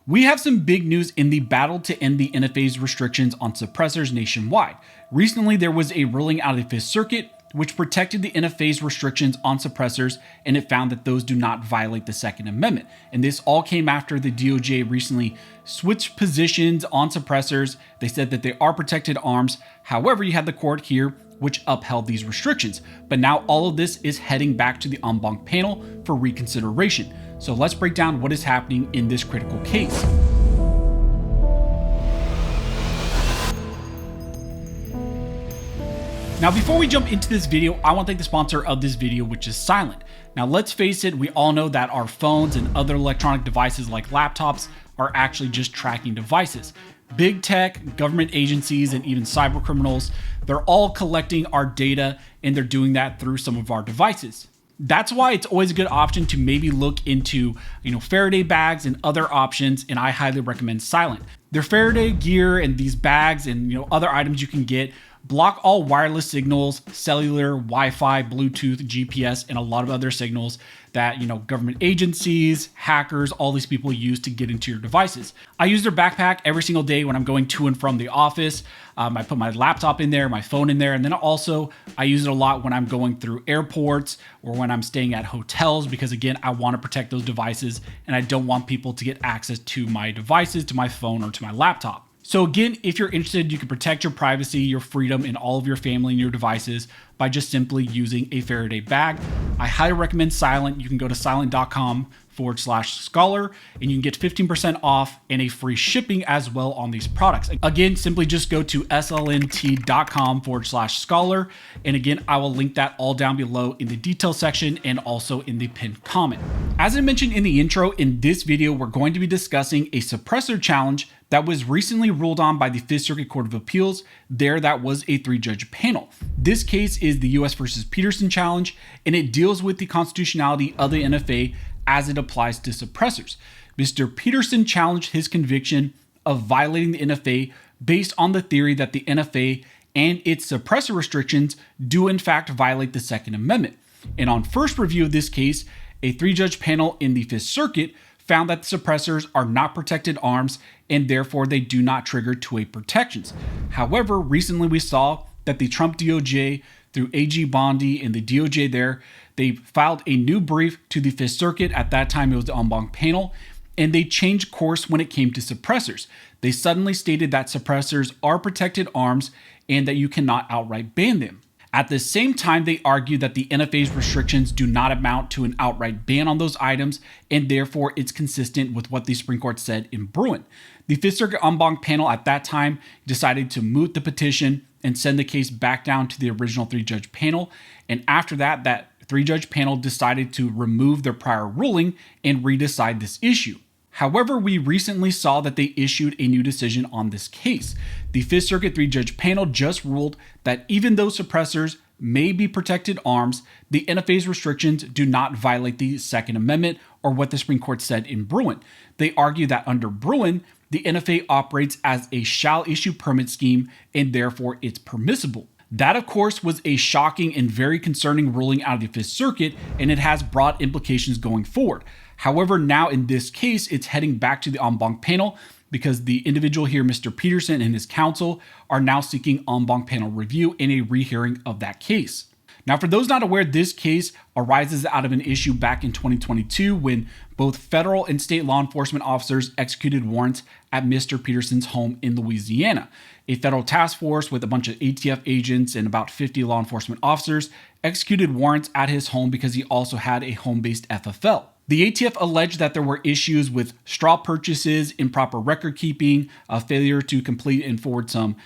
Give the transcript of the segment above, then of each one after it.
We have some big news in the battle to end the NFA's restrictions on suppressors nationwide. Recently, there was a ruling out of the Fifth Circuit which protected the NFA's restrictions on suppressors, and it found that those do not violate the Second Amendment. And this all came after the DOJ recently switched positions on suppressors. They said that they are protected arms. However, you had the court here which upheld these restrictions. But now all of this is heading back to the en banc panel for reconsideration. So let's break down what is happening in this critical case. Now, before we jump into this video, I want to thank the sponsor of this video, which is Silent. Now, let's face it, we all know that our phones and other electronic devices like laptops are actually just tracking devices. Big tech, government agencies, and even cyber criminals, they're all collecting our data, and they're doing that through some of our devices. That's why it's always a good option to maybe look into, Faraday bags and other options, and I highly recommend Silent. Their Faraday gear and these bags and other items you can get block all wireless signals, cellular, Wi-Fi, Bluetooth, GPS, and a lot of other signals that, government agencies, hackers, all these people use to get into your devices. I use their backpack every single day when I'm going to and from the office. I put my laptop in there, my phone in there, and then also I use it a lot when I'm going through airports or when I'm staying at hotels because, again, I want to protect those devices and I don't want people to get access to my devices, to my phone, or to my laptop. So again, if you're interested, you can protect your privacy, your freedom, and all of your family and your devices by just simply using a Faraday bag. I highly recommend Silent. You can go to silent.com/scholar and you can get 15% off and a free shipping as well on these products. Again, simply just go to slnt.com/scholar. And again, I will link that all down below in the details section and also in the pinned comment. As I mentioned in the intro, in this video, we're going to be discussing a suppressor challenge that was recently ruled on by the Fifth Circuit Court of Appeals. That was a 3-judge panel. This case is the US versus Peterson challenge, and it deals with the constitutionality of the NFA as it applies to suppressors. Mr. Peterson challenged his conviction of violating the NFA based on the theory that the NFA and its suppressor restrictions do in fact violate the Second Amendment. And on first review of this case, a 3-judge panel in the Fifth Circuit found that the suppressors are not protected arms and therefore they do not trigger 2A protections. However, recently we saw that the Trump DOJ through AG Bondi and the DOJ they filed a new brief to the Fifth Circuit. At that time, it was the en banc panel, and they changed course when it came to suppressors. They suddenly stated that suppressors are protected arms and that you cannot outright ban them. At the same time, they argued that the NFA's restrictions do not amount to an outright ban on those items, and therefore it's consistent with what the Supreme Court said in Bruin. The Fifth Circuit en banc panel at that time decided to moot the petition and send the case back down to the original 3-judge panel. And after that 3-judge panel decided to remove their prior ruling and redecide this issue. However, we recently saw that they issued a new decision on this case. The Fifth Circuit 3-judge panel just ruled that even though suppressors may be protected arms, the NFA's restrictions do not violate the Second Amendment or what the Supreme Court said in Bruin. They argue that under Bruin, the NFA operates as a shall issue permit scheme and therefore it's permissible. That, of course, was a shocking and very concerning ruling out of the Fifth Circuit, and it has broad implications going forward. However, now in this case, it's heading back to the en banc panel because the individual here, Mr. Peterson, and his counsel are now seeking en banc panel review and a rehearing of that case. Now, for those not aware, this case arises out of an issue back in 2022 when both federal and state law enforcement officers executed warrants at Mr. Peterson's home in Louisiana. A federal task force with a bunch of ATF agents and about 50 law enforcement officers executed warrants at his home because he also had a home-based FFL. The ATF alleged that there were issues with straw purchases, improper record keeping, a failure to complete and forward some,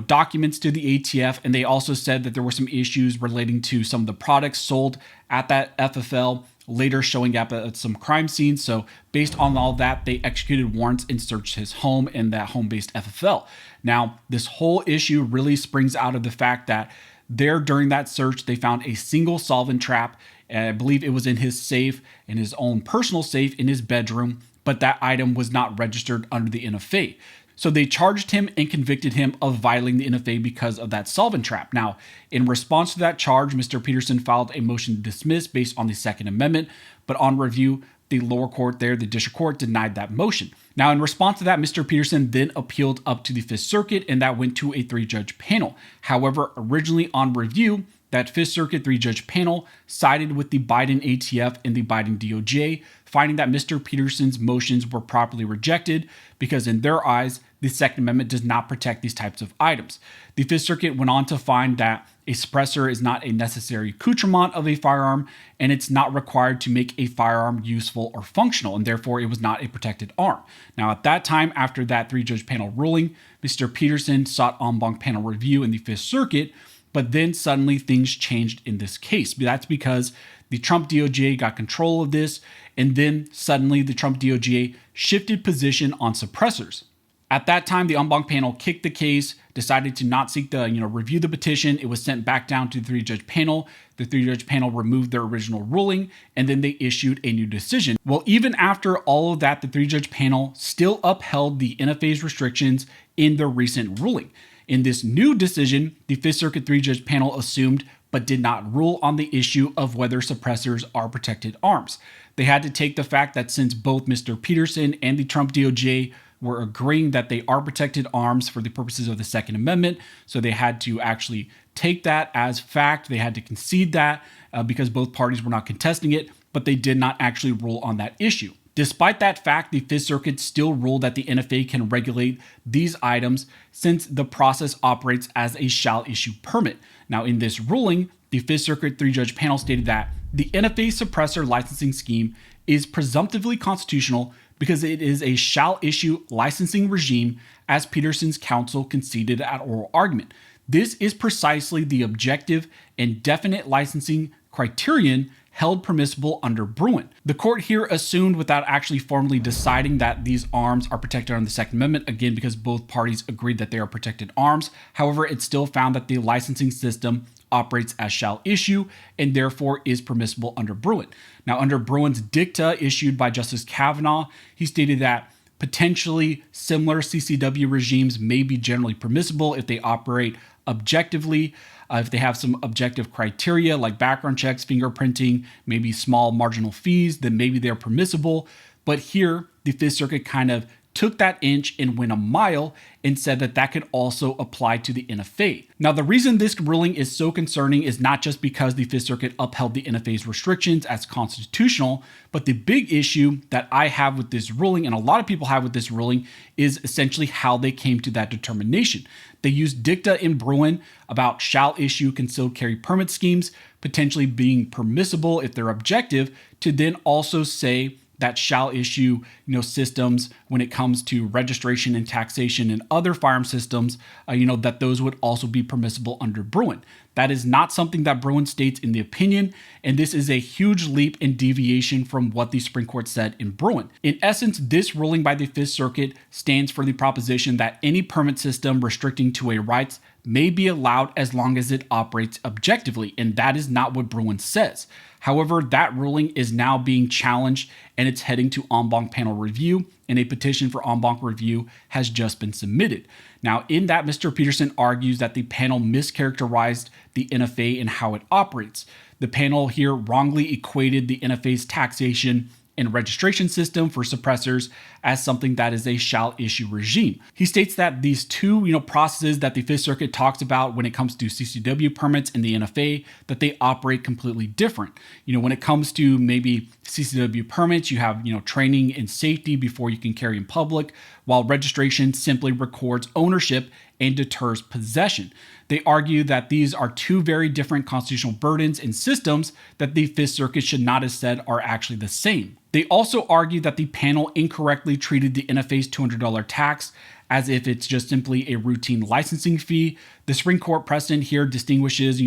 documents to the ATF, and they also said that there were some issues relating to some of the products sold at that FFL, later showing up at some crime scenes. So based on all that, they executed warrants and searched his home and that home-based FFL. Now, this whole issue really springs out of the fact that during that search, they found a single solvent trap. And I believe it was in his safe, in his own personal safe in his bedroom, but that item was not registered under the NFA. So they charged him and convicted him of violating the NFA because of that solvent trap. Now, in response to that charge, Mr. Peterson filed a motion to dismiss based on the Second Amendment, but on review, the the lower court there, the district court, denied that motion. Now, in response to that, Mr. Peterson then appealed up to the Fifth Circuit, and that went to a 3-judge panel. However, originally on review, that Fifth Circuit 3-judge panel sided with the Biden ATF and the Biden DOJ, finding that Mr. Peterson's motions were properly rejected because in their eyes, the Second Amendment does not protect these types of items. The Fifth Circuit went on to find that a suppressor is not a necessary accoutrement of a firearm, and it's not required to make a firearm useful or functional, and therefore it was not a protected arm. Now, at that time, after that 3-judge panel ruling, Mr. Peterson sought en banc panel review in the Fifth Circuit, but then suddenly things changed in this case. That's because the Trump DOJ got control of this, and then suddenly the Trump DOJ shifted position on suppressors. At that time, the en banc panel kicked the case, decided to not seek the, review the petition. It was sent back down to the 3-judge panel. The 3-judge panel removed their original ruling, and then they issued a new decision. Well, even after all of that, the 3-judge panel still upheld the NFA's restrictions in their recent ruling. In this new decision, the Fifth Circuit 3-judge panel assumed but did not rule on the issue of whether suppressors are protected arms. They had to take the fact that since both Mr. Peterson and the Trump DOJ were agreeing that they are protected arms for the purposes of the Second Amendment, so they had to actually take that as fact. They had to concede that because both parties were not contesting it, but they did not actually rule on that issue. Despite that fact, the Fifth Circuit still ruled that the NFA can regulate these items since the process operates as a shall issue permit. Now, in this ruling, the Fifth Circuit 3-judge panel stated that the NFA suppressor licensing scheme is presumptively constitutional because it is a shall issue licensing regime, as Peterson's counsel conceded at oral argument. This is precisely the objective and definite licensing criterion held permissible under Bruin. The court here assumed, without actually formally deciding, that these arms are protected under the Second Amendment, again because both parties agreed that they are protected arms. However, it still found that the licensing system operates as shall issue and therefore is permissible under Bruin. Now, under Bruin's dicta issued by Justice Kavanaugh, he stated that potentially similar CCW regimes may be generally permissible if they operate objectively, if they have some objective criteria like background checks, fingerprinting, maybe small marginal fees, then maybe they're permissible. But here, the Fifth Circuit kind of took that inch and went a mile and said that that could also apply to the NFA. Now, the reason this ruling is so concerning is not just because the Fifth Circuit upheld the NFA's restrictions as constitutional, but the big issue that I have with this ruling, and a lot of people have with this ruling, is essentially how they came to that determination. They used dicta in Bruin about shall issue concealed carry permit schemes potentially being permissible if they're objective, to then also say that shall issue, systems when it comes to registration and taxation and other firearm systems, that those would also be permissible under Bruin. That is not something that Bruin states in the opinion, and this is a huge leap in deviation from what the Supreme Court said in Bruin. In essence, this ruling by the Fifth Circuit stands for the proposition that any permit system restricting two-way rights may be allowed as long as it operates objectively, and that is not what Bruin says. However, that ruling is now being challenged and it's heading to en banc panel review, and a petition for en banc review has just been submitted. Now, in that, Mr. Peterson argues that the panel mischaracterized the NFA and how it operates. The panel here wrongly equated the NFA's taxation and registration system for suppressors as something that is a shall issue regime. He states that these two, processes that the Fifth Circuit talks about when it comes to CCW permits and the NFA, that they operate completely different. When it comes to maybe CCW permits, you have, training and safety before you can carry in public, while registration simply records ownership and deters possession. They argue that these are two very different constitutional burdens and systems that the Fifth Circuit should not have said are actually the same. They also argue that the panel incorrectly treated the NFA's $200 tax as if it's just simply a routine licensing fee. The Supreme Court precedent here distinguishes,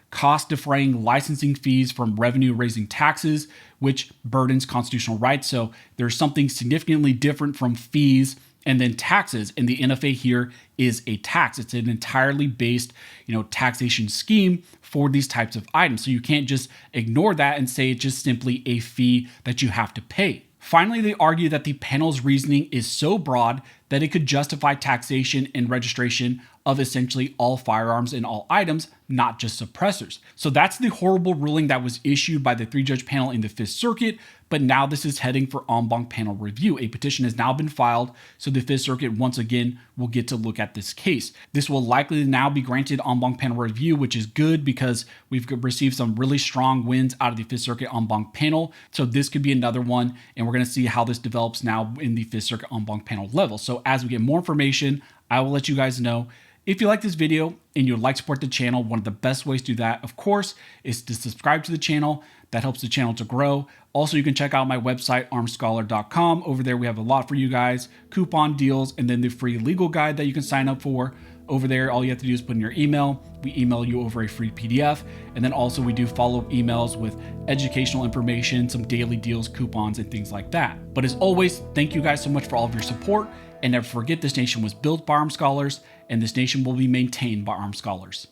cost-defraying licensing fees from revenue-raising taxes, which burdens constitutional rights. So there's something significantly different from fees and then taxes, and the NFA here is a tax. It's an entirely based, taxation scheme for these types of items. So you can't just ignore that and say it's just simply a fee that you have to pay. Finally, they argue that the panel's reasoning is so broad that it could justify taxation and registration of essentially all firearms and all items, not just suppressors. So that's the horrible ruling that was issued by the 3-judge panel in the Fifth Circuit. but now this is heading for en banc panel review. A petition has now been filed, so the Fifth Circuit once again will get to look at this case. This will likely now be granted en banc panel review, which is good because we've received some really strong wins out of the Fifth Circuit en banc panel. So this could be another one, and we're going to see how this develops now in the Fifth Circuit en banc panel level. So as we get more information, I will let you guys know. If you like this video and you'd like to support the channel, one of the best ways to do that, of course, is to subscribe to the channel. That helps the channel to grow. Also, you can check out my website, armscholar.com. Over there, we have a lot for you guys, coupon deals, and then the free legal guide that you can sign up for. Over there, all you have to do is put in your email. We email you over a free PDF. And then also we do follow-up emails with educational information, some daily deals, coupons, and things like that. But as always, thank you guys so much for all of your support. And never forget, this nation was built by Armed Scholars, and this nation will be maintained by Armed Scholars.